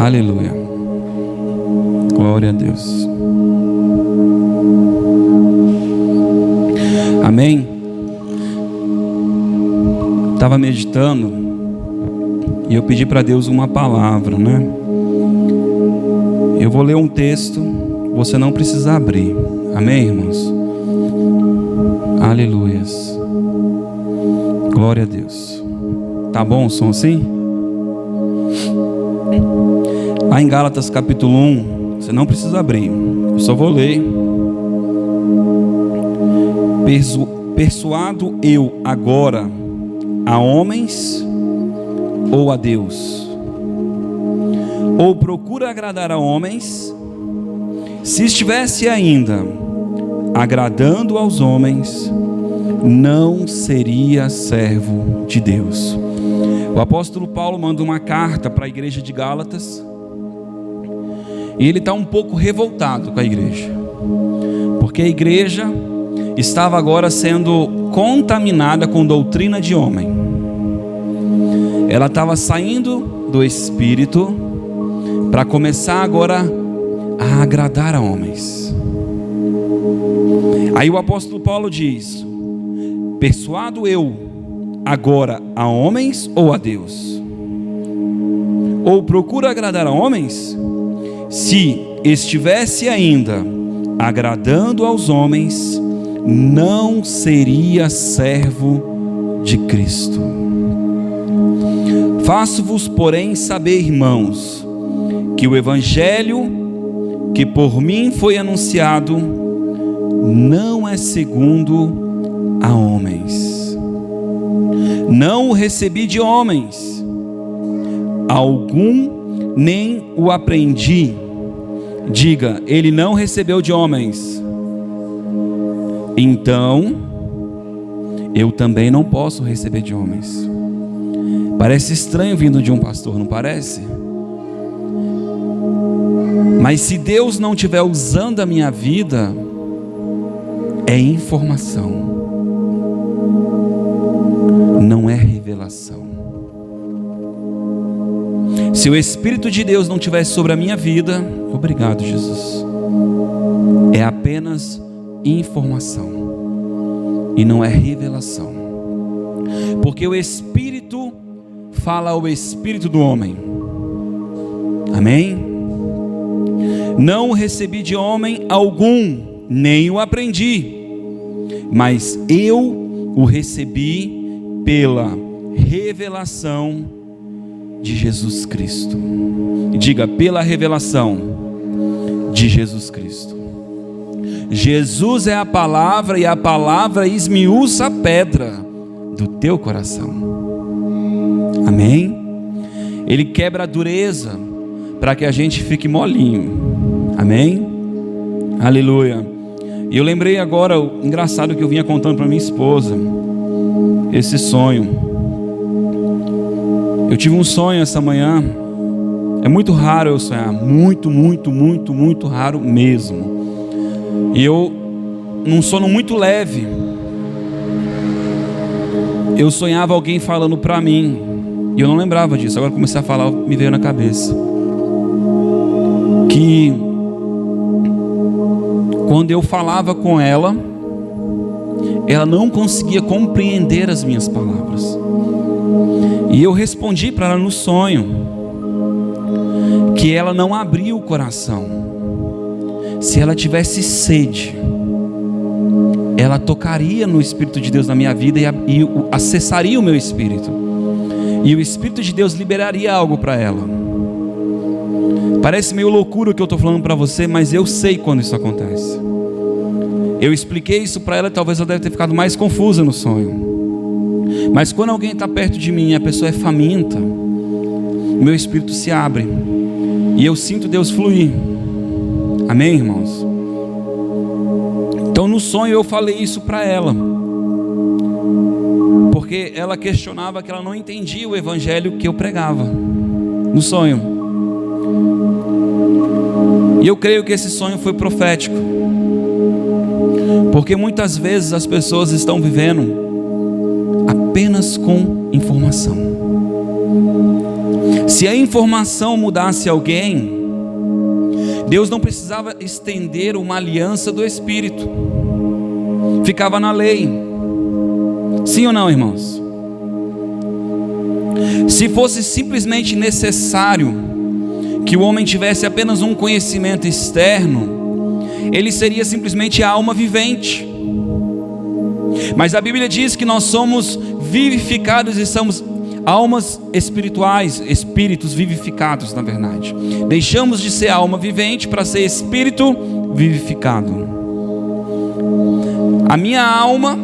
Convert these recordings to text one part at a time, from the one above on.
Aleluia. Glória a Deus. Amém. Estava meditando e eu pedi para Deus uma palavra, né? Eu vou ler um texto, você não precisa abrir. Amém, irmãos? Aleluias. Glória a Deus. Tá bom o som assim? Lá em Gálatas capítulo 1, você não precisa abrir, eu só vou ler. Persuado eu agora a homens ou a Deus? Ou procuro agradar a homens? Se estivesse ainda agradando aos homens, não seria servo de Deus. O apóstolo Paulo manda uma carta para a igreja de Gálatas e ele está um pouco revoltado com a igreja, porque a igreja estava agora sendo contaminada com doutrina de homem. Ela estava saindo do Espírito para começar agora a agradar a homens. Aí o apóstolo Paulo diz: persuado eu agora a homens ou a Deus? Ou procuro agradar a homens? Se estivesse ainda agradando aos homens, não seria servo de Cristo. Faço-vos, porém, saber, irmãos, que o evangelho que por mim foi anunciado não é segundo a homens. Não o recebi de homens algum, nem o aprendi. Diga, ele não recebeu de homens, então eu também não posso receber de homens. Parece estranho vindo de um pastor, não parece? Mas se Deus não estiver usando a minha vida, é informação, não é revelação. Se o Espírito de Deus não estiver sobre a minha vida, obrigado, Jesus, é apenas informação e não é revelação, porque o Espírito fala ao espírito do homem. Amém? Não o recebi de homem algum, nem o aprendi, mas eu o recebi pela revelação de Jesus Cristo. Diga, pela revelação de Jesus Cristo. Jesus é a palavra, e a palavra esmiuça a pedra do teu coração. Amém? Ele quebra a dureza para que a gente fique molinho. Amém? Aleluia. E eu lembrei agora, engraçado, que eu vinha contando para minha esposa esse sonho. Eu tive um sonho essa manhã. É muito raro eu sonhar, muito raro mesmo. E eu, num sono muito leve, eu sonhava alguém falando para mim, e eu não lembrava disso. Agora comecei a falar, me veio na cabeça que quando eu falava com ela, ela não conseguia compreender as minhas palavras. E eu respondi para ela no sonho que ela não abria o coração. Se ela tivesse sede, ela tocaria no Espírito de Deus na minha vida e acessaria o meu espírito. E o Espírito de Deus liberaria algo para ela. Parece meio loucura o que eu estou falando para você, mas eu sei quando isso acontece. Eu expliquei isso para ela, talvez ela deve ter ficado mais confusa no sonho. Mas quando alguém está perto de mim e a pessoa é faminta, o meu espírito se abre e eu sinto Deus fluir. Amém, irmãos? Então no sonho eu falei isso para ela, porque ela questionava que ela não entendia o evangelho que eu pregava no sonho. E eu creio que esse sonho foi profético, porque muitas vezes as pessoas estão vivendo apenas com informação. Se Se a informação mudasse alguém, Deus não precisava estender uma aliança do Espírito, ficava na lei. Sim ou não, irmãos? Se fosse simplesmente necessário que o homem tivesse apenas um conhecimento externo, ele seria simplesmente a alma vivente. Mas a Bíblia diz que nós somos vivificados e somos almas espirituais, espíritos vivificados, na verdade. Deixamos de ser alma vivente para ser espírito vivificado. A minha alma,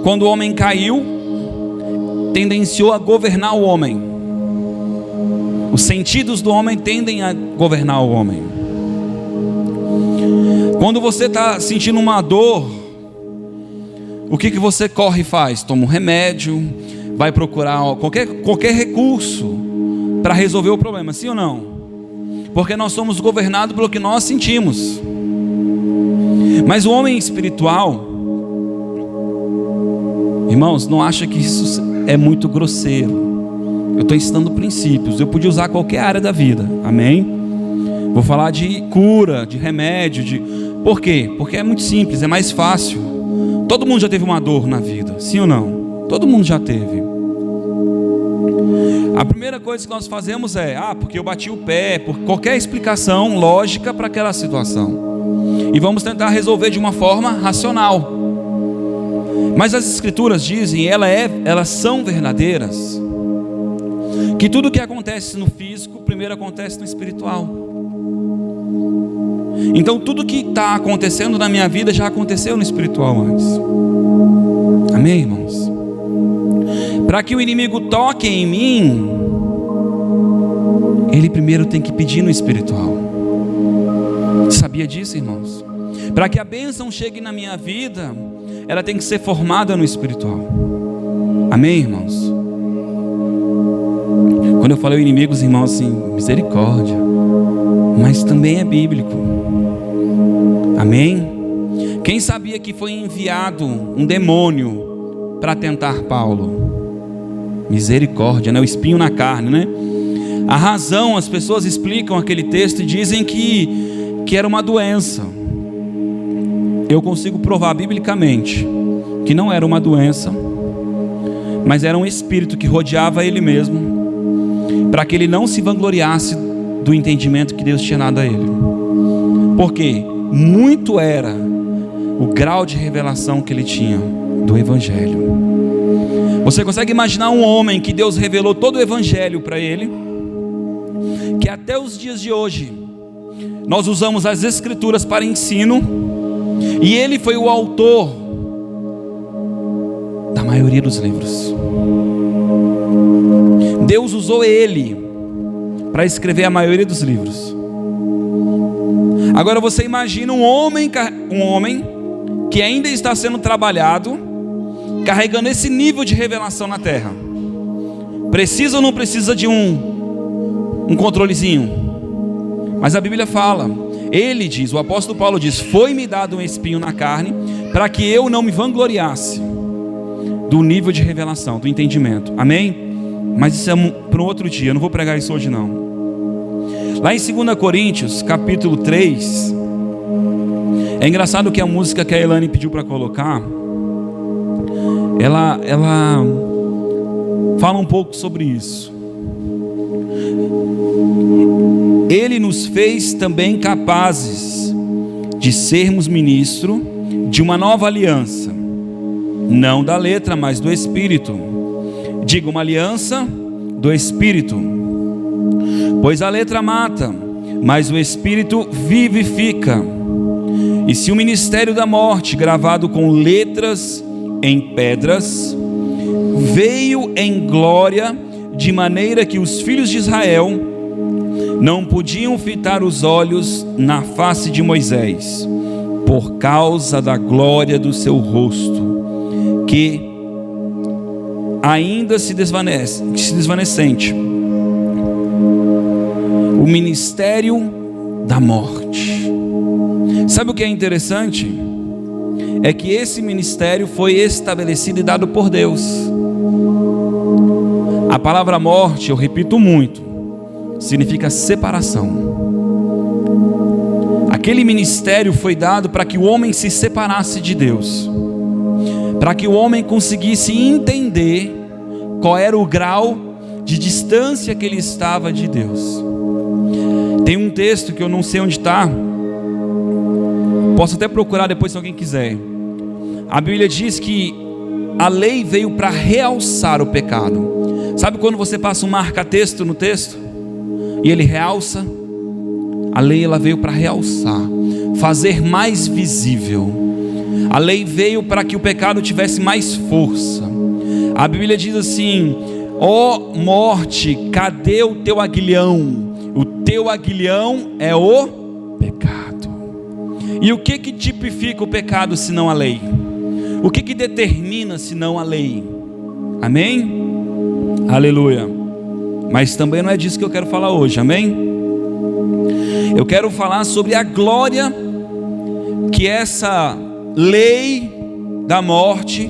quando o homem caiu, tendenciou a governar o homem. Os sentidos do homem tendem a governar o homem. Quando você está sentindo uma dor, o que você corre e faz? Toma um remédio, vai procurar qualquer recurso para resolver o problema, sim ou não? Porque nós somos governados pelo que nós sentimos. Mas o homem espiritual, irmãos, não acha que isso é muito grosseiro. Eu estou ensinando princípios, eu podia usar qualquer área da vida, amém? Vou falar de cura, de remédio, Por quê? Porque é muito simples, é mais fácil. Todo mundo já teve uma dor na vida, sim ou não? Todo mundo já teve. A primeira coisa que nós fazemos é, porque eu bati o pé, por qualquer explicação lógica para aquela situação. E vamos tentar resolver de uma forma racional. Mas as escrituras dizem, elas são verdadeiras, que tudo que acontece no físico, primeiro acontece no espiritual. Então tudo que está acontecendo na minha vida já aconteceu no espiritual antes. Amém, irmãos? Para que o inimigo toque em mim, ele primeiro tem que pedir no espiritual. Sabia disso, irmãos? Para que a bênção chegue na minha vida, ela tem que ser formada no espiritual. Amém, irmãos? Quando eu falei inimigos, irmãos, assim, misericórdia, mas também é bíblico. Amém? Quem sabia que foi enviado um demônio para tentar Paulo? Misericórdia, né? O espinho na carne, né? A razão, as pessoas explicam aquele texto e dizem que era uma doença. Eu consigo provar biblicamente que não era uma doença, mas era um espírito que rodeava ele mesmo, para que ele não se vangloriasse do entendimento que Deus tinha dado a ele. Porque muito era o grau de revelação que ele tinha do Evangelho. Você consegue imaginar um homem que Deus revelou todo o Evangelho para ele, que até os dias de hoje nós usamos as Escrituras para ensino, e ele foi o autor da maioria dos livros. Deus usou ele para escrever a maioria dos livros. Agora você imagina um homem que ainda está sendo trabalhado, carregando esse nível de revelação na terra. Precisa ou não precisa de um controlezinho? Mas a Bíblia fala, ele diz, o apóstolo Paulo diz, foi-me dado um espinho na carne, para que eu não me vangloriasse do nível de revelação, do entendimento. Amém? Mas isso é para um outro dia, eu não vou pregar isso hoje não. Lá em 2 Coríntios, capítulo 3, é engraçado que a música que a Elane pediu para colocar, ela fala um pouco sobre isso. Ele nos fez também capazes de sermos ministro de uma nova aliança, não da letra, mas do Espírito. Diga, uma aliança do Espírito. Pois a letra mata, mas o Espírito vivifica. E se o ministério da morte, gravado com letras em pedras, veio em glória, de maneira que os filhos de Israel não podiam fitar os olhos na face de Moisés, por causa da glória do seu rosto, que ainda se desvanecente. O ministério da morte. Sabe o que é interessante? É que esse ministério foi estabelecido e dado por Deus. A palavra morte, eu repito muito, significa separação. Aquele ministério foi dado para que o homem se separasse de Deus, para que o homem conseguisse entender qual era o grau de distância que ele estava de Deus. Tem um texto que eu não sei onde está, posso até procurar depois se alguém quiser. A Bíblia diz que a lei veio para realçar o pecado. Sabe quando você passa um marca-texto no texto e ele realça? A lei, ela veio para realçar, fazer mais visível. A lei veio para que o pecado tivesse mais força. A Bíblia diz assim: ó morte, cadê o teu aguilhão? O teu aguilhão é o pecado. E o que tipifica o pecado senão a lei? O que determina senão a lei? Amém? Aleluia. Mas também não é disso que eu quero falar hoje, amém? Eu quero falar sobre a glória que essa lei da morte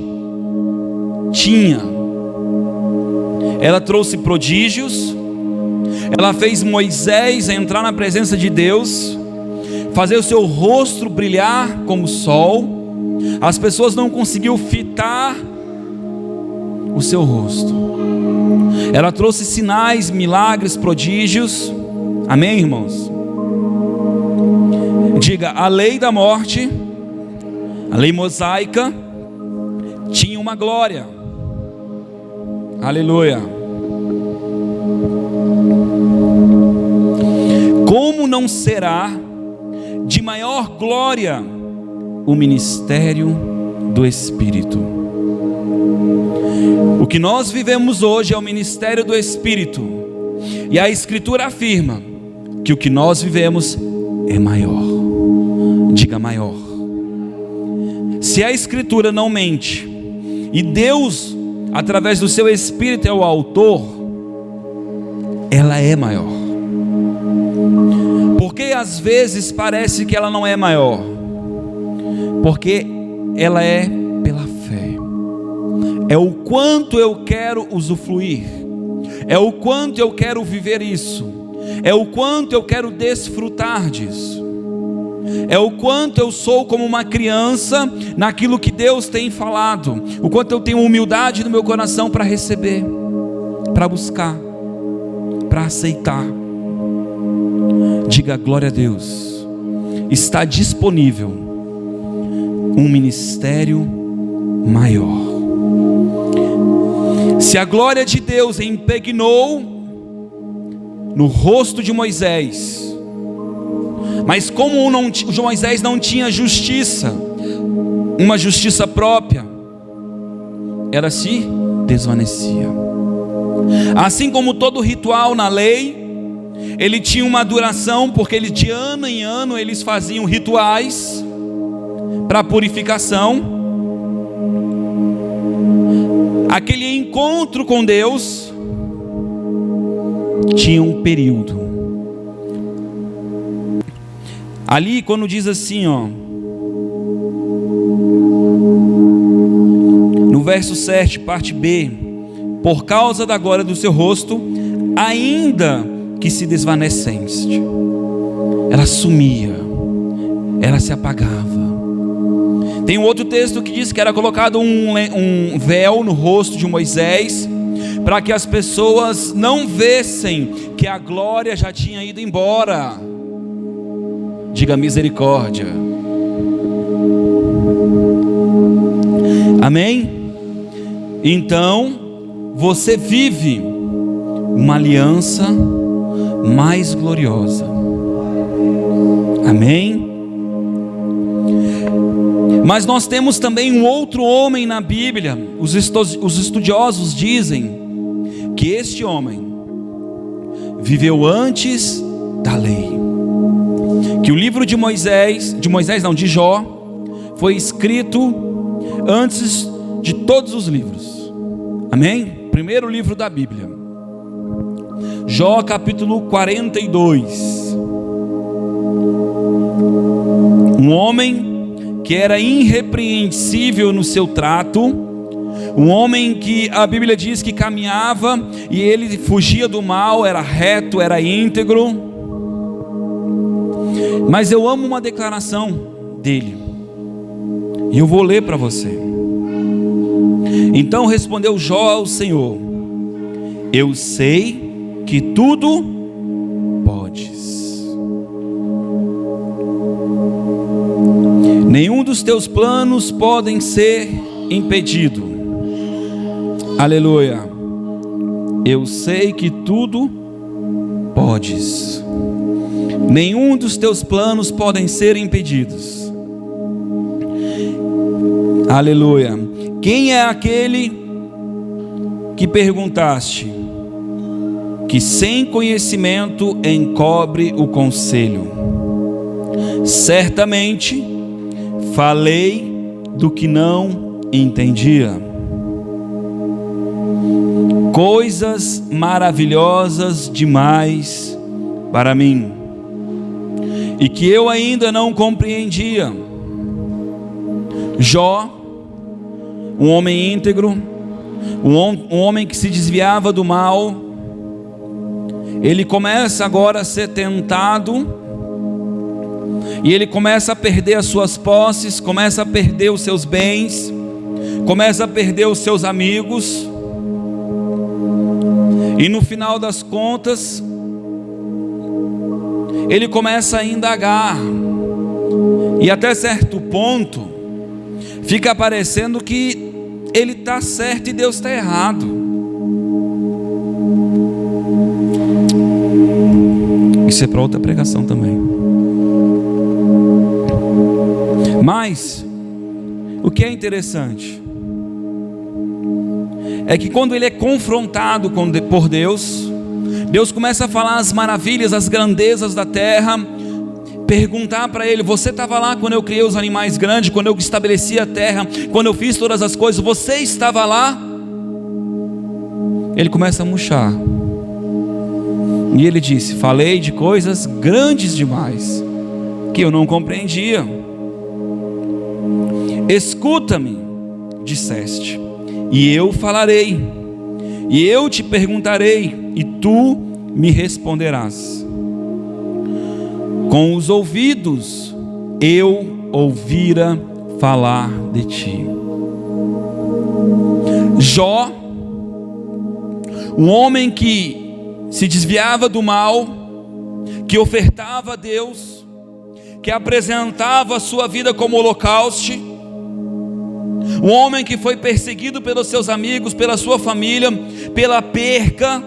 tinha. Ela trouxe prodígios, ela fez Moisés entrar na presença de Deus, fazer o seu rosto brilhar como o sol. As pessoas não conseguiam fitar o seu rosto. Ela trouxe sinais, milagres, prodígios. Amém, irmãos? Diga, a lei da morte, a lei mosaica, tinha uma glória. Aleluia. Como não será de maior glória o ministério do Espírito? O que nós vivemos hoje é o ministério do Espírito, e a Escritura afirma que o que nós vivemos é maior. Diga maior. Se a Escritura não mente, e Deus, através do seu Espírito, é o autor, ela é maior. Porque às vezes parece que ela não é maior? Porque ela é pela fé. É o quanto eu quero usufruir, é o quanto eu quero viver isso, é o quanto eu quero desfrutar disso, é o quanto eu sou como uma criança naquilo que Deus tem falado, o quanto eu tenho humildade no meu coração para receber, para buscar, para aceitar. Diga glória a Deus. Está disponível um ministério maior. Se a glória de Deus impregnou no rosto de Moisés, mas como Moisés não tinha justiça, uma justiça própria, ela se desvanecia. Assim como todo ritual na lei, ele tinha uma duração, porque de ano em ano eles faziam rituais para purificação. Aquele encontro com Deus tinha um período. Ali quando diz assim, ó, no verso 7, parte B: por causa da glória do seu rosto, ainda que se desvanecesse, ela sumia, ela se apagava. Tem um outro texto que diz que era colocado um véu no rosto de Moisés, para que as pessoas não vissem que a glória já tinha ido embora. Diga misericórdia. Amém? Então você vive uma aliança mais gloriosa. Amém? Mas nós temos também um outro homem na Bíblia. Os estudiosos dizem que este homem viveu antes da lei, que o livro de Jó, foi escrito antes de todos os livros. Amém? Primeiro livro da Bíblia, Jó capítulo 42. Um homem que era irrepreensível no seu trato, Um homem que a Bíblia diz que caminhava e ele fugia do mal, era reto, era íntegro. Mas eu amo uma declaração dele, e eu vou ler para você. Então respondeu Jó ao Senhor: eu sei que tudo podes. Nenhum dos teus planos podem ser impedido. Aleluia. Eu sei que tudo podes. Nenhum dos teus planos podem ser impedidos. Aleluia. Quem é aquele que perguntaste, que sem conhecimento encobre o conselho? Certamente falei do que não entendia. Coisas maravilhosas demais para mim, e que eu ainda não compreendia. Jó, um homem íntegro, um homem que se desviava do mal, ele começa agora a ser tentado, e ele começa a perder as suas posses, começa a perder os seus bens, começa a perder os seus amigos, e no final das contas, ele começa a indagar, e até certo ponto, fica parecendo que ele está certo e Deus está errado. Isso é para outra pregação também. Mas o que é interessante é que quando ele é confrontado por Deus, Deus começa a falar as maravilhas, as grandezas da terra, perguntar para ele: você estava lá quando eu criei os animais grandes, quando eu estabeleci a terra, quando eu fiz todas as coisas, você estava lá? Ele começa a murchar, e ele disse: falei de coisas grandes demais, que eu não compreendia. Escuta-me, disseste, e eu falarei, e eu te perguntarei, e tu me responderás. Com os ouvidos eu ouvira falar de ti. Jó, um homem que se desviava do mal, que ofertava a Deus, que apresentava a sua vida como holocausto, um homem que foi perseguido pelos seus amigos, pela sua família, pela perca,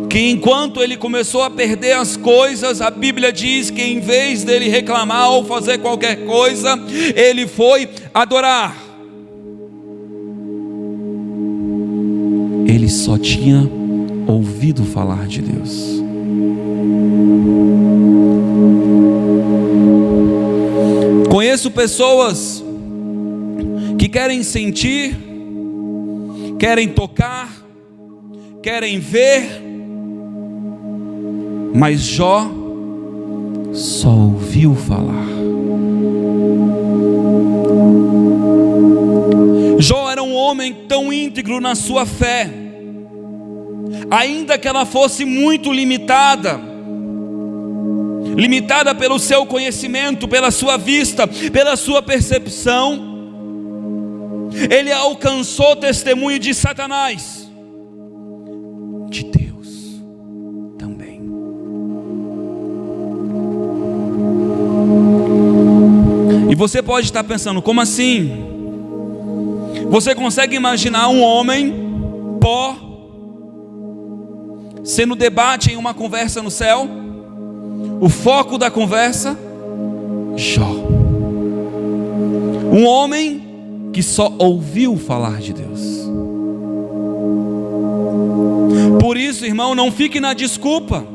que enquanto ele começou a perder as coisas, a Bíblia diz que em vez dele reclamar ou fazer qualquer coisa, ele foi adorar. Ele só tinha ouvido falar de Deus. Conheço pessoas que querem sentir, querem tocar, querem ver, mas Jó só ouviu falar. Jó era um homem tão íntegro na sua fé, ainda que ela fosse muito limitada pelo seu conhecimento, pela sua vista, pela sua percepção, ele alcançou testemunho de Satanás, de Deus também. E você pode estar pensando: como assim? Você consegue imaginar um homem pó sendo debate em uma conversa no céu? O foco da conversa, Jó, um homem que só ouviu falar de Deus. Por isso, irmão, não fique na desculpa.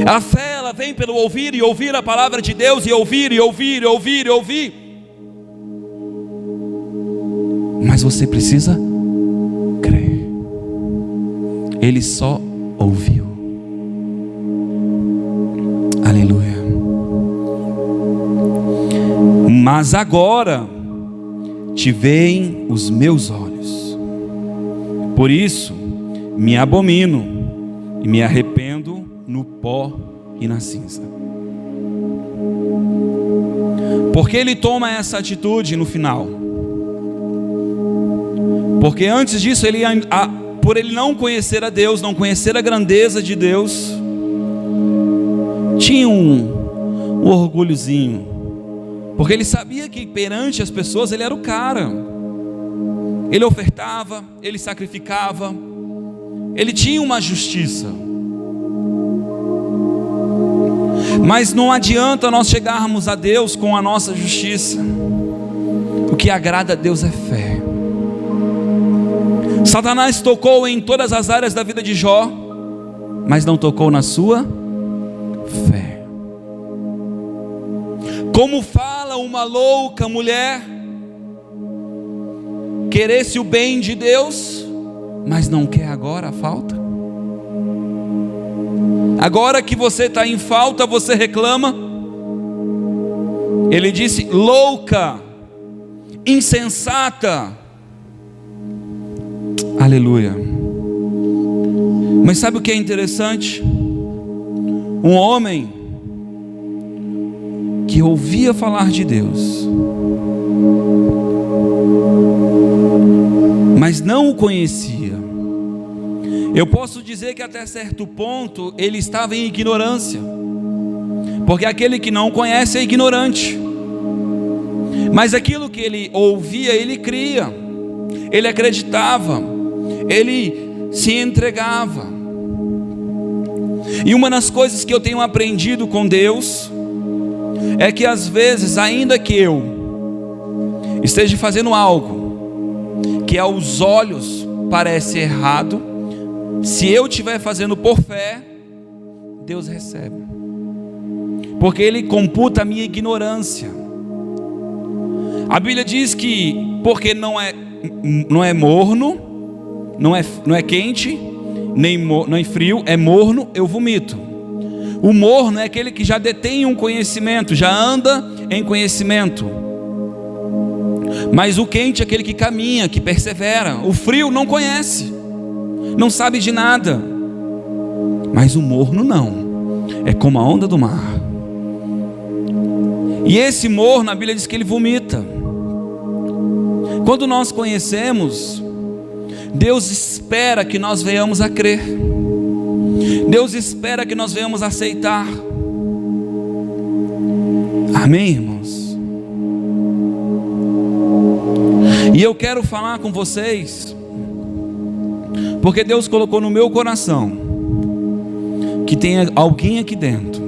A fé, ela vem pelo ouvir e ouvir a palavra de Deus, e ouvir e ouvir e ouvir e ouvir. Mas você precisa crer. Ele só ouviu. Aleluia. mas agora te veem os meus olhos. Por isso me abomino e me arrependo no pó e na cinza. Porque ele toma essa atitude no final? Porque antes disso, por ele não conhecer a Deus, não conhecer a grandeza de Deus, tinha um orgulhozinho, porque ele sabia que perante as pessoas ele era o cara. Ele ofertava, ele sacrificava, ele tinha uma justiça. Mas não adianta nós chegarmos a Deus com a nossa justiça. O que agrada a Deus é fé. Satanás tocou em todas as áreas da vida de Jó, mas não tocou na sua fé. Como fala uma louca mulher, queresse o bem de Deus, mas não quer agora a falta. Agora que você está em falta, você reclama. Ele disse: louca, insensata. Aleluia. Mas sabe o que é interessante? Um homem que ouvia falar de Deus, mas não o conhecia. Eu posso dizer que até certo ponto ele estava em ignorância, porque aquele que não conhece é ignorante. Mas aquilo que ele ouvia, ele cria, ele acreditava, ele se entregava. E uma das coisas que eu tenho aprendido com Deus é que às vezes, ainda que eu esteja fazendo algo que aos olhos parece errado, se eu estiver fazendo por fé, Deus recebe, porque Ele computa a minha ignorância. A Bíblia diz que porque não é morno, não é quente, nem frio, é morno, eu vomito. O morno é aquele que já detém um conhecimento, já anda em conhecimento. Mas o quente é aquele que caminha, que persevera. O frio não conhece, não sabe de nada. Mas o morno não, é como a onda do mar. E esse morno, a Bíblia diz que ele vomita. Quando nós conhecemos, Deus espera que nós venhamos a crer. Deus espera que nós venhamos a aceitar. Amém, irmãos? E eu quero falar com vocês, porque Deus colocou no meu coração que tem alguém aqui dentro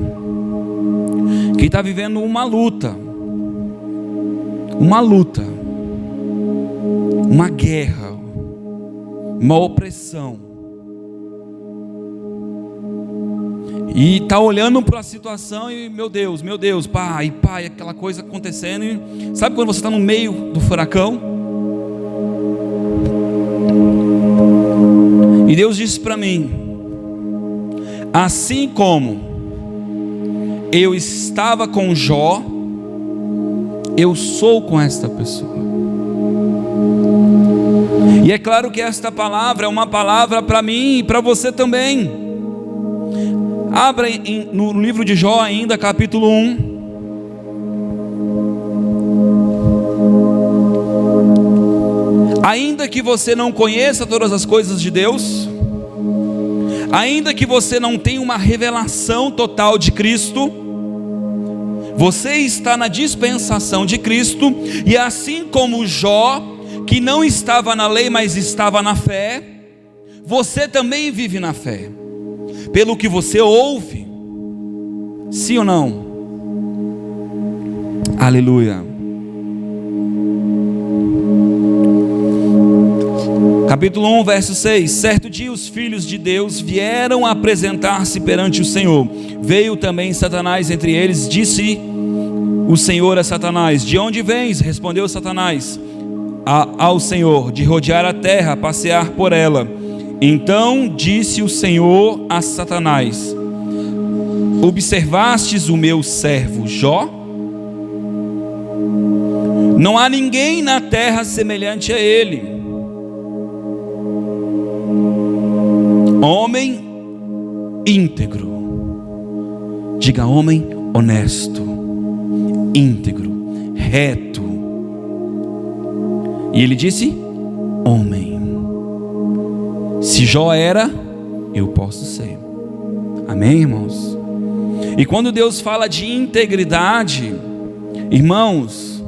que está vivendo uma luta, uma guerra, uma opressão, e está olhando para a situação e meu Deus, pai, aquela coisa acontecendo. E sabe quando você está no meio do furacão? E Deus disse para mim: assim como eu estava com Jó, eu sou com esta pessoa. E é claro que esta palavra é uma palavra para mim e para você também. Abra no livro de Jó ainda, capítulo 1. Ainda que você não conheça todas as coisas de Deus, ainda que você não tenha uma revelação total de Cristo, você está na dispensação de Cristo. E assim como Jó, que não estava na lei, mas estava na fé, você também vive na fé, pelo que você ouve, sim ou não? Aleluia. Capítulo 1, verso 6. Certo dia os filhos de Deus vieram apresentar-se perante o Senhor. Veio também Satanás entre eles. Disse o Senhor a Satanás: de onde vens? Respondeu Satanás ao Senhor: de rodear a terra, passear por ela. Então disse o Senhor a Satanás: observastes o meu servo Jó? Não há ninguém na terra semelhante a ele. Homem íntegro. Diga: homem honesto, íntegro, reto. E ele disse: homem. Se Jó era, eu posso ser. Amém, irmãos? E quando Deus fala de integridade, irmãos,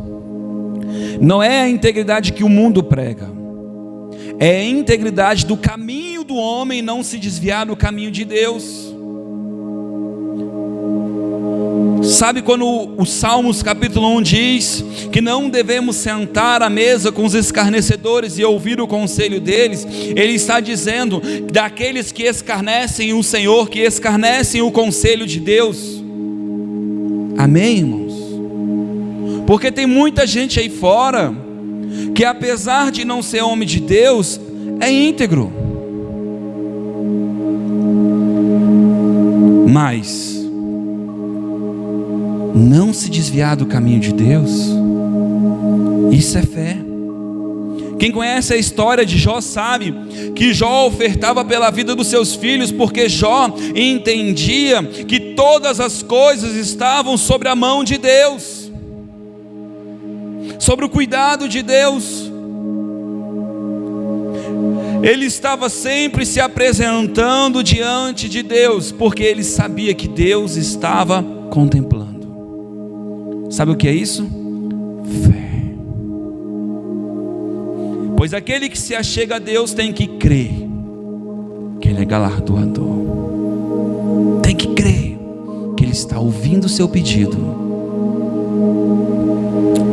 não é a integridade que o mundo prega, é a integridade do caminho do homem não se desviar do caminho de Deus. Sabe quando o Salmos capítulo 1 diz que não devemos sentar à mesa com os escarnecedores e ouvir o conselho deles? Ele está dizendo daqueles que escarnecem o Senhor, que escarnecem o conselho de Deus. Amém, irmãos? Porque tem muita gente aí fora que, apesar de não ser homem de Deus, é íntegro, mas não se desviar do caminho de Deus, isso é fé. Quem conhece a história de Jó sabe que Jó ofertava pela vida dos seus filhos, porque Jó entendia que todas as coisas estavam sobre a mão de Deus, sobre o cuidado de Deus. Ele estava sempre se apresentando diante de Deus, porque ele sabia que Deus estava contemplando. Sabe o que é isso? Fé. Pois aquele que se achega a Deus tem que crer que Ele é galardoador, tem que crer que Ele está ouvindo o seu pedido.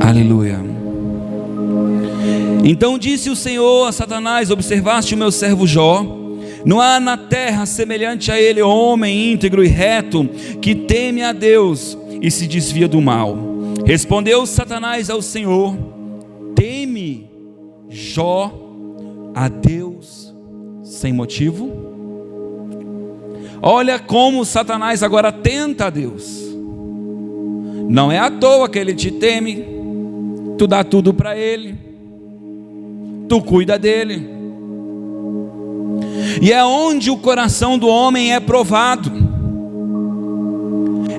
Aleluia. Então disse o Senhor a Satanás: observaste o meu servo Jó? Não há na terra semelhante a ele homem íntegro e reto, que teme a Deus e se desvia do mal. Respondeu Satanás ao Senhor: teme Jó a Deus sem motivo? Olha como Satanás agora tenta a Deus. Não é à toa que ele te teme. Tu dá tudo para ele, tu cuida dele. E é onde o coração do homem é provado,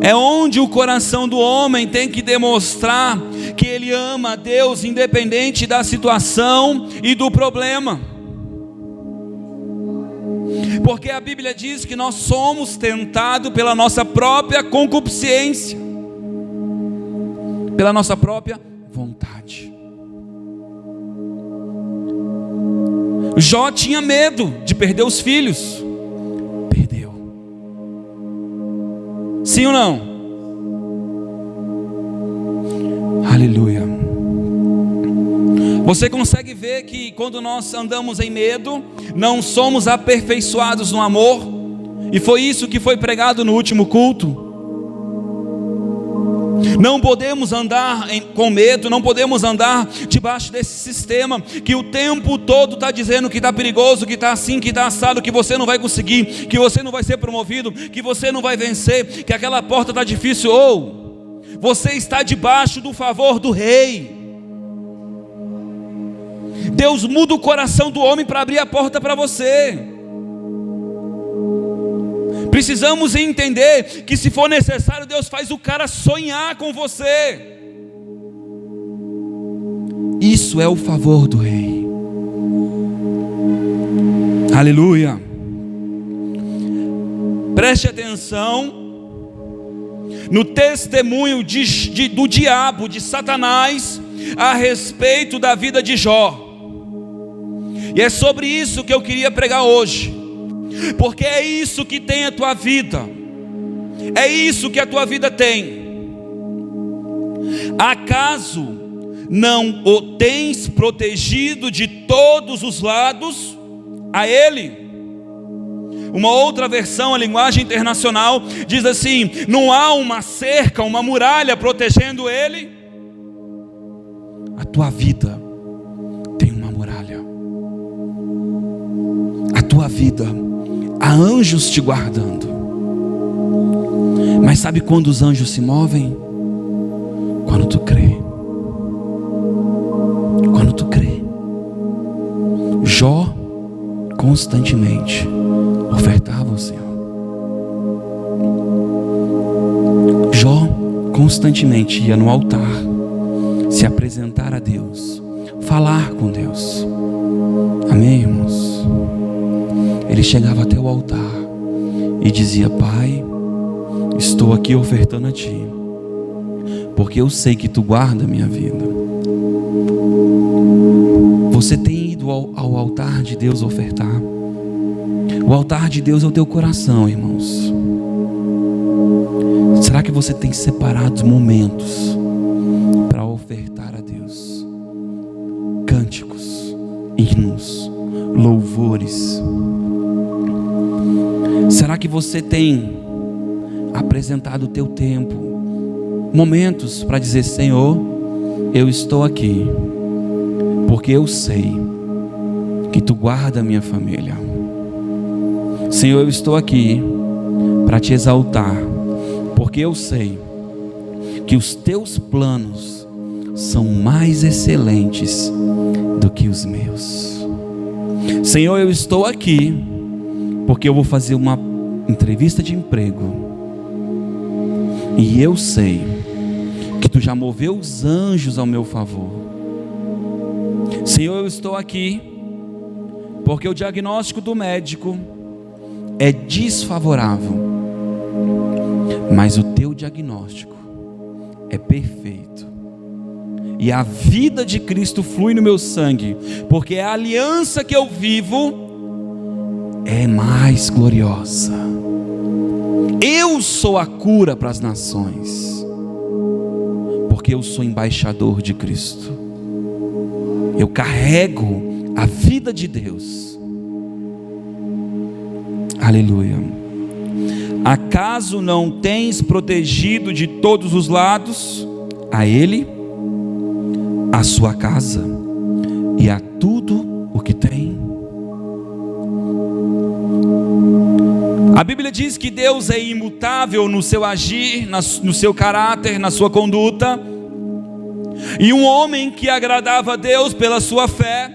é onde o coração do homem tem que demonstrar que ele ama a Deus, independente da situação e do problema. Porque a Bíblia diz que nós somos tentados pela nossa própria concupiscência, pela nossa própria vontade. Jó tinha medo de perder os filhos. Perdeu. Sim ou não? Aleluia. Você consegue ver que quando nós andamos em medo, não somos aperfeiçoados no amor? E foi isso que foi pregado no último culto. Não podemos andar com medo, não podemos andar debaixo desse sistema que o tempo todo está dizendo que está perigoso, que está assim, que está assado, que você não vai conseguir, que você não vai ser promovido, que você não vai vencer, que aquela porta está difícil. Ou você está debaixo do favor do rei. Deus muda o coração do homem para abrir a porta para você. Precisamos entender que, se for necessário, Deus faz o cara sonhar com você. Isso é o favor do rei. Aleluia. Preste atenção no testemunho do diabo, de Satanás, a respeito da vida de Jó. E é sobre isso que eu queria pregar hoje. Porque é isso que tem a tua vida, é isso que a tua vida tem. Acaso não o tens protegido de todos os lados a ele? Uma outra versão, a linguagem internacional, diz assim: não há uma cerca, uma muralha protegendo ele? A tua vida tem uma muralha. A tua vida, há anjos te guardando. Mas sabe quando os anjos se movem? Quando tu crê. Jó constantemente ofertava ao Senhor. Jó constantemente ia no altar, se apresentar a Deus, falar com Deus. Amém, irmãos? Ele chegava até o altar e dizia: Pai, estou aqui ofertando a Ti, porque eu sei que Tu guarda a minha vida. Você tem ido ao altar de Deus ofertar? O altar de Deus é o teu coração, irmãos. Será que você tem separado momentos para ofertar a Deus? Cânticos, hinos, louvores. Será que você tem apresentado o teu tempo, momentos para dizer: Senhor, eu estou aqui, porque eu sei que Tu guarda a minha família. Senhor, eu estou aqui para Te exaltar, porque eu sei que os Teus planos são mais excelentes do que os meus. Senhor, eu estou aqui porque eu vou fazer uma entrevista de emprego, e eu sei que Tu já moveu os anjos ao meu favor. Senhor, eu estou aqui porque o diagnóstico do médico é desfavorável, mas o Teu diagnóstico é perfeito, e a vida de Cristo flui no meu sangue, porque a aliança que eu vivo é mais gloriosa. Eu sou a cura para as nações, porque eu sou embaixador de Cristo. Eu carrego a vida de Deus. Aleluia. Acaso não tens protegido de todos os lados a Ele, a sua casa e a tudo o que tem? A Bíblia diz que Deus é imutável no seu agir, no seu caráter, na sua conduta. E um homem que agradava a Deus pela sua fé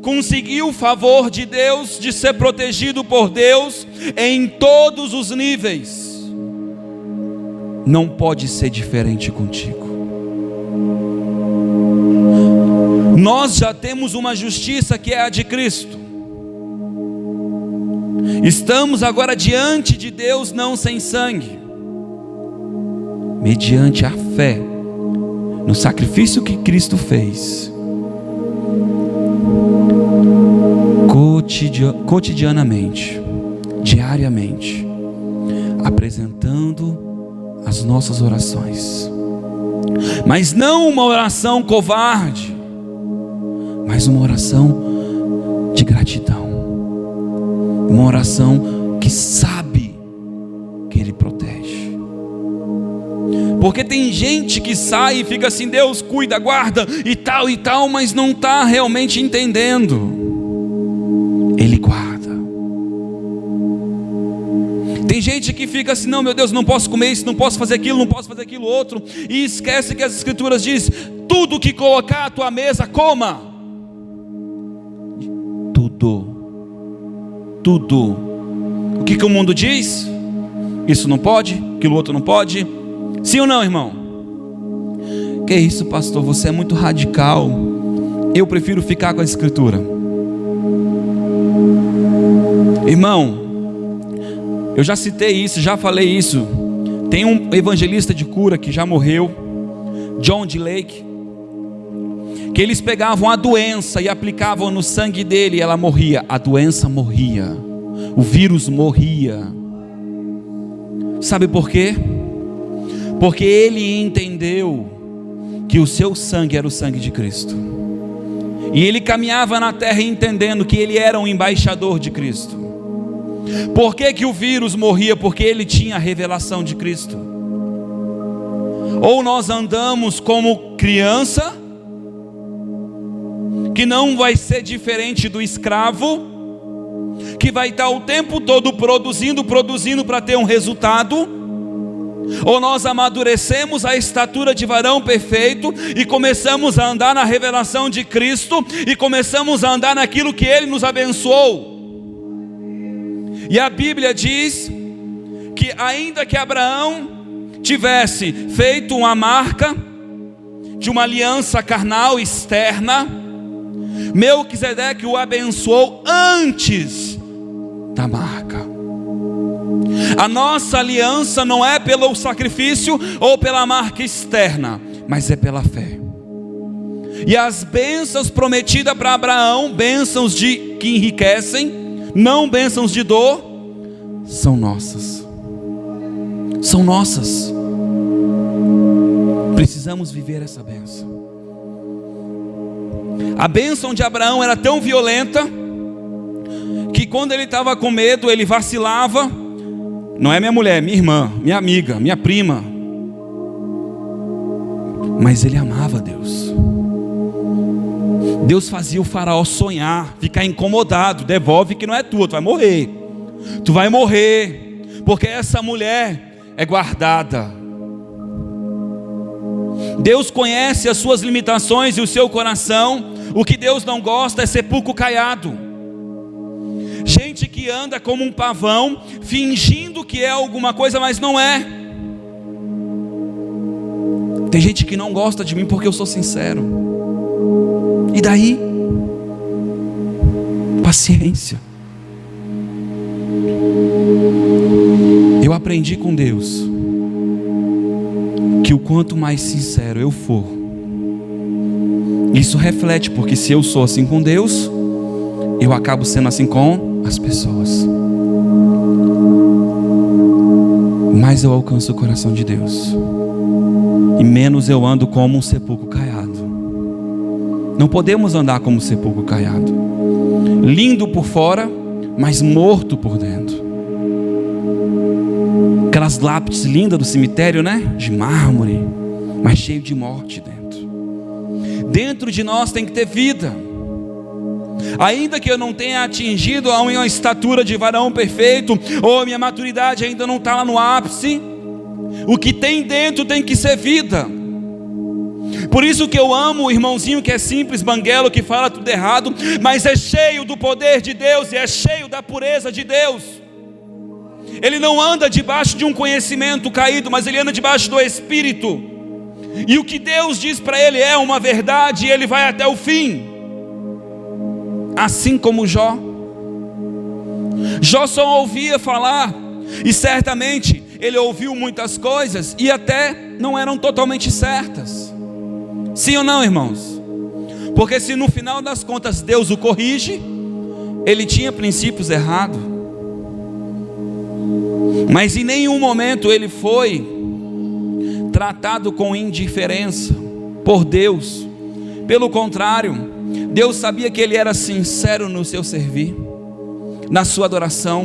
conseguiu o favor de Deus, de ser protegido por Deus em todos os níveis. Não pode ser diferente contigo. Nós já temos uma justiça que é a de Cristo. Estamos agora diante de Deus não sem sangue, mediante a fé no sacrifício que Cristo fez. Cotidianamente, diariamente, apresentando as nossas orações, mas não uma oração covarde, mas uma oração de gratidão, uma oração que sabe que Ele protege. Porque tem gente que sai e fica assim: Deus cuida, guarda e tal, mas não está realmente entendendo. Ele guarda. Tem gente que fica assim: não, meu Deus, não posso comer isso, não posso fazer aquilo, não posso fazer aquilo outro, e esquece que as Escrituras dizem: tudo que colocar à tua mesa, coma. Tudo. O que o mundo diz? Isso não pode, aquilo outro não pode. Sim ou não, irmão? Que isso, pastor, você é muito radical. Eu prefiro ficar com a Escritura. Irmão, eu já citei isso, já falei isso. Tem um evangelista de cura que já morreu, John D. Lake, que eles pegavam a doença e aplicavam no sangue dele e ela morria. A doença morria, o vírus morria. Sabe por quê? Porque ele entendeu que o seu sangue era o sangue de Cristo, e ele caminhava na terra entendendo que ele era um embaixador de Cristo. Por que o vírus morria? Porque ele tinha a revelação de Cristo. Ou nós andamos como criança, que não vai ser diferente do escravo, que vai estar o tempo todo produzindo para ter um resultado, Ou nós amadurecemos a estatura de varão perfeito e começamos a andar na revelação de Cristo e começamos a andar naquilo que Ele nos abençoou. E a Bíblia diz que ainda que Abraão tivesse feito uma marca de uma aliança carnal externa, Melquisedeque o abençoou antes da marca. A nossa aliança não é pelo sacrifício ou pela marca externa, mas é pela fé. E as bênçãos prometidas para Abraão, bênçãos que enriquecem, não bênçãos de dor, são nossas. São nossas. Precisamos viver essa bênção. A bênção de Abraão era tão violenta que quando ele estava com medo, ele vacilava. Não é minha mulher, minha irmã, minha amiga, minha prima. Mas ele amava Deus. Deus fazia o faraó sonhar, ficar incomodado. Devolve que não é tua, tu vai morrer. Tu vai morrer, porque essa mulher é guardada. Deus conhece as suas limitações e o seu coração. O que Deus não gosta é sepulcro caiado. Gente que anda como um pavão, fingindo que é alguma coisa, mas não é. Tem gente que não gosta de mim porque eu sou sincero. E daí? Paciência. Eu aprendi com Deus que o quanto mais sincero eu for, isso reflete, porque se eu sou assim com Deus, eu acabo sendo assim com as pessoas. Mais eu alcanço o coração de Deus, e menos eu ando como um sepulcro caiado. Não podemos andar como um sepulcro caiado, lindo por fora, mas morto por dentro. Aquelas lápides lindas do cemitério, né? De mármore, mas cheio de morte dentro. Dentro de nós tem que ter vida. Ainda que eu não tenha atingido a uma estatura de varão perfeito, ou a minha maturidade ainda não está lá no ápice, o que tem dentro tem que ser vida. Por isso que eu amo o irmãozinho que é simples, banguelo, que fala tudo errado, mas é cheio do poder de Deus e é cheio da pureza de Deus. Ele não anda debaixo de um conhecimento caído, mas ele anda debaixo do Espírito. E o que Deus diz para ele é uma verdade, e ele vai até o fim. Assim como Jó. Jó só ouvia falar, e certamente ele ouviu muitas coisas, e até não eram totalmente certas. Sim ou não, irmãos? Porque se no final das contas Deus o corrige, ele tinha princípios errados. Mas em nenhum momento ele foi tratado com indiferença por Deus. Pelo contrário, Deus sabia que ele era sincero no seu servir, na sua adoração,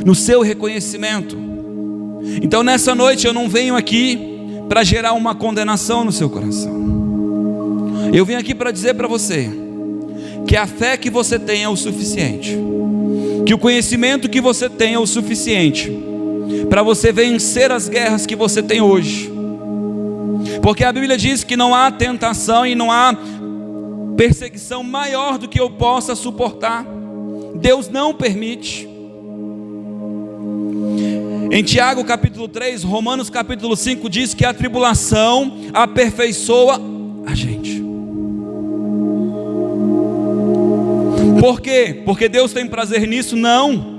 no seu reconhecimento. Então nessa noite eu não venho aqui para gerar uma condenação no seu coração. Eu vim aqui para dizer para você que a fé que você tem é o suficiente, que o conhecimento que você tem é o suficiente para você vencer as guerras que você tem hoje. Porque a Bíblia diz que não há tentação e não há perseguição maior do que eu possa suportar. Deus não permite. Em Tiago capítulo 3, Romanos capítulo 5 diz que a tribulação aperfeiçoa a gente. Por quê? Porque Deus tem prazer nisso? Não.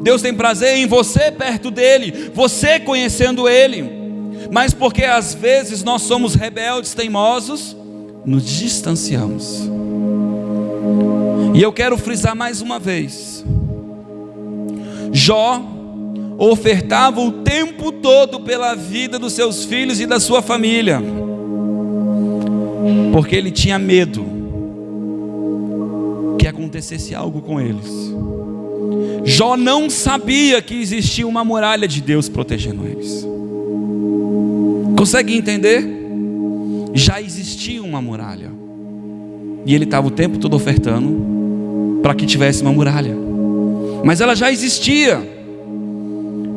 Deus tem prazer em você perto dele, você conhecendo ele. Mas porque às vezes nós somos rebeldes, teimosos, nos distanciamos. E eu quero frisar mais uma vez: Jó ofertava o tempo todo pela vida dos seus filhos e da sua família, porque ele tinha medo que acontecesse algo com eles. Jó não sabia que existia uma muralha de Deus protegendo eles. Consegue entender? Já existia uma muralha, e ele estava o tempo todo ofertando para que tivesse uma muralha, mas ela já existia,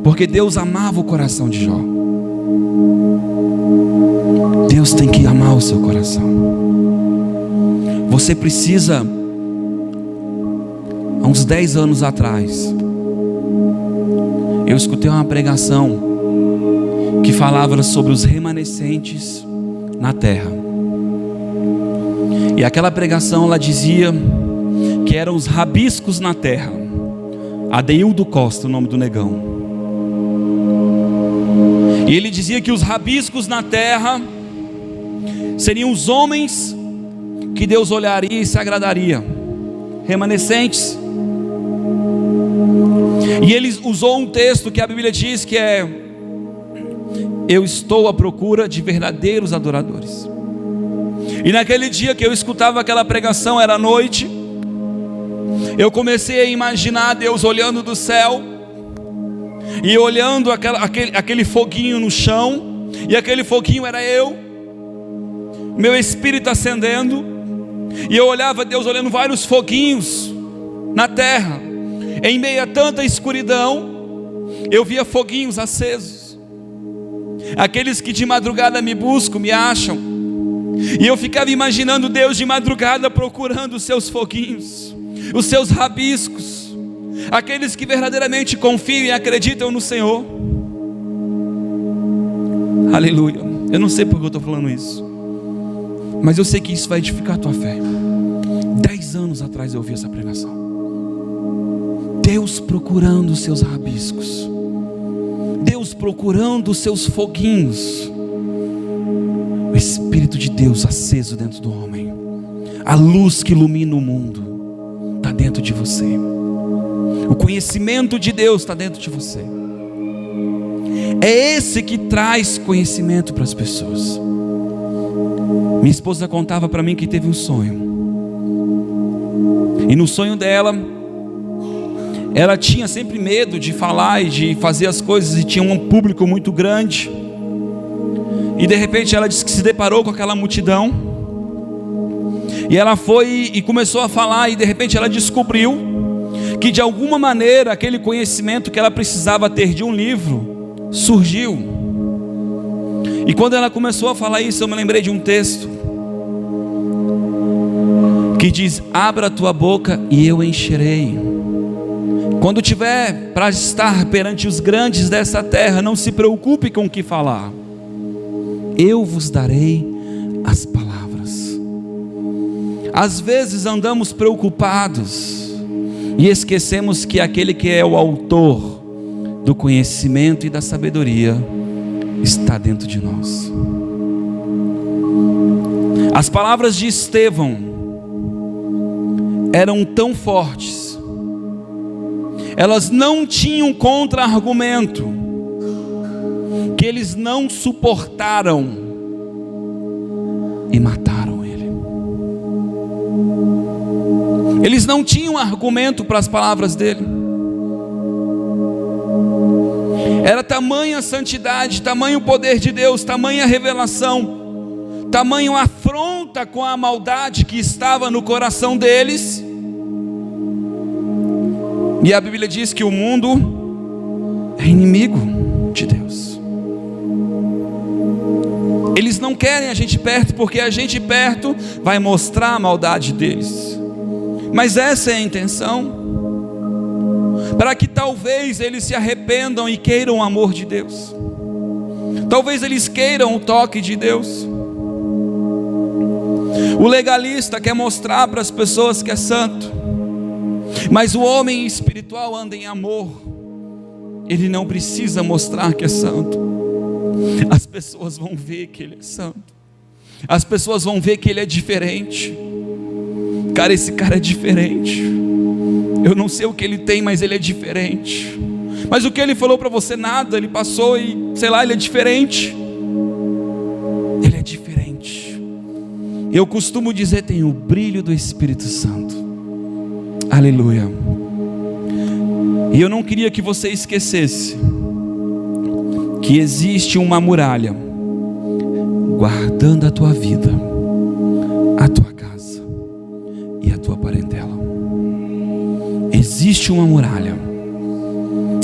porque Deus amava o coração de Jó. Deus tem que amar o seu coração. Você precisa, há uns 10 anos atrás, eu escutei uma pregação que falava sobre os remanescentes na terra. E aquela pregação, ela dizia que eram os rabiscos na terra. Adeildo Costa, o nome do negão. E ele dizia que os rabiscos na terra seriam os homens que Deus olharia e se agradaria, remanescentes. E ele usou um texto que a Bíblia diz que é: eu estou à procura de verdadeiros adoradores. E naquele dia que eu escutava aquela pregação, era noite, eu comecei a imaginar Deus olhando do céu e olhando aquele foguinho no chão, e aquele foguinho era eu, meu espírito acendendo, e eu olhava Deus olhando vários foguinhos na terra. Em meio a tanta escuridão, eu via foguinhos acesos. Aqueles que de madrugada me buscam, me acham. E eu ficava imaginando Deus de madrugada procurando os seus foguinhos, os seus rabiscos, aqueles que verdadeiramente confiam e acreditam no Senhor. Aleluia. Eu não sei por que eu estou falando isso, mas eu sei que isso vai edificar a tua fé. 10 anos atrás eu ouvi essa pregação. Deus procurando os seus rabiscos, Deus procurando os seus foguinhos. O Espírito de Deus aceso dentro do homem, a luz que ilumina o mundo está dentro de você. O conhecimento de Deus está dentro de você. É esse que traz conhecimento para as pessoas. Minha esposa contava para mim que teve um sonho, e no sonho dela, ela tinha sempre medo de falar e de fazer as coisas, e tinha um público muito grande. E de repente ela disse que se deparou com aquela multidão, e ela foi e começou a falar, e de repente ela descobriu que de alguma maneira aquele conhecimento que ela precisava ter de um livro surgiu. E quando ela começou a falar isso, eu me lembrei de um texto que diz: abra a tua boca e eu encherei. Quando tiver para estar perante os grandes dessa terra, não se preocupe com o que falar, eu vos darei as palavras. Às vezes andamos preocupados e esquecemos que aquele que é o autor do conhecimento e da sabedoria está dentro de nós. As palavras de Estevão eram tão fortes, elas não tinham contra-argumento, que eles não suportaram e mataram ele. Eles não tinham argumento para as palavras dele. Era tamanha santidade, tamanho poder de Deus, tamanha revelação, tamanho afronta com a maldade que estava no coração deles. E a Bíblia diz que o mundo é inimigo de Deus. Eles não querem a gente perto, porque a gente perto vai mostrar a maldade deles. Mas essa é a intenção, para que talvez eles se arrependam e queiram o amor de Deus. Talvez eles queiram o toque de Deus. O legalista quer mostrar para as pessoas que é santo, mas o homem espiritual anda em amor. Ele não precisa mostrar que é santo. As pessoas vão ver que ele é santo. As pessoas vão ver que ele é diferente. Cara, esse cara é diferente. Eu não sei o que ele tem, mas ele é diferente. Mas o que ele falou para você? Nada. Ele passou e, sei lá, ele é diferente. Ele é diferente. Eu costumo dizer, tem o brilho do Espírito Santo. Aleluia. E eu não queria que você esquecesse que existe uma muralha guardando a tua vida, a tua casa e a tua parentela. Existe uma muralha.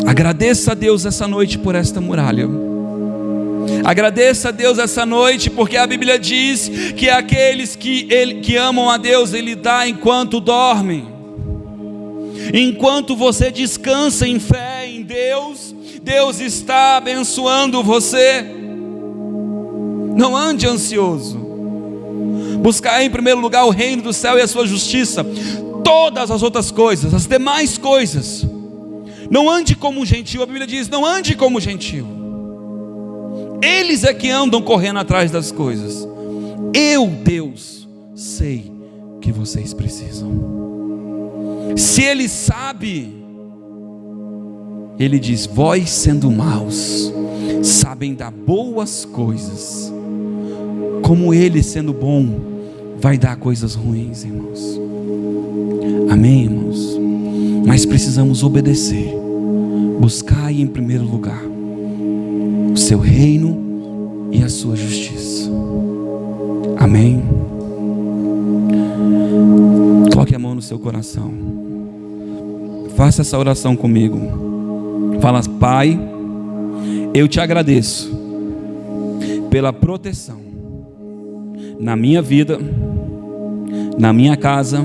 Agradeça a Deus essa noite por esta muralha. Agradeça a Deus essa noite, porque a Bíblia diz que aqueles que amam a Deus, Ele dá enquanto dormem. Enquanto você descansa em fé em Deus, Deus está abençoando você. Não ande ansioso. Buscar em primeiro lugar o reino do céu e a sua justiça. Todas as outras coisas, as demais coisas, não ande como um gentio. A Bíblia diz: não ande como um gentio. Eles é que andam correndo atrás das coisas. Eu, Deus, sei que vocês precisam. Se Ele sabe, Ele diz: vós sendo maus, sabem dar boas coisas, como Ele sendo bom, vai dar coisas ruins, irmãos. Amém, irmãos? Mas precisamos obedecer. Buscar em primeiro lugar o seu reino e a sua justiça. Amém? Coloque a mão no seu coração. Faça essa oração comigo. Fala: Pai, eu te agradeço pela proteção na minha vida, na minha casa,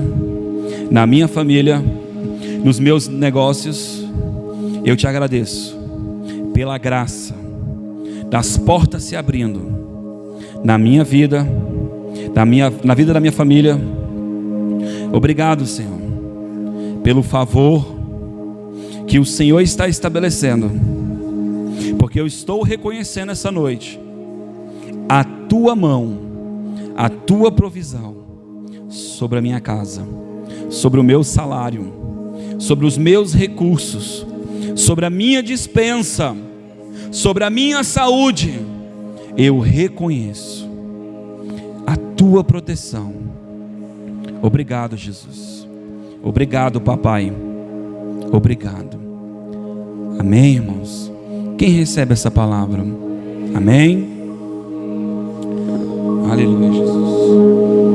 na minha família, nos meus negócios. Eu te agradeço pela graça das portas se abrindo na minha vida, na vida da minha família. Obrigado, Senhor, pelo favor que o Senhor está estabelecendo, porque eu estou reconhecendo essa noite a tua mão, a tua provisão sobre a minha casa, sobre o meu salário, sobre os meus recursos, sobre a minha despensa, sobre a minha saúde. Eu reconheço a tua proteção. Obrigado, Jesus. Obrigado, papai. Obrigado. Amém, irmãos? Quem recebe essa palavra? Amém? Aleluia, Jesus.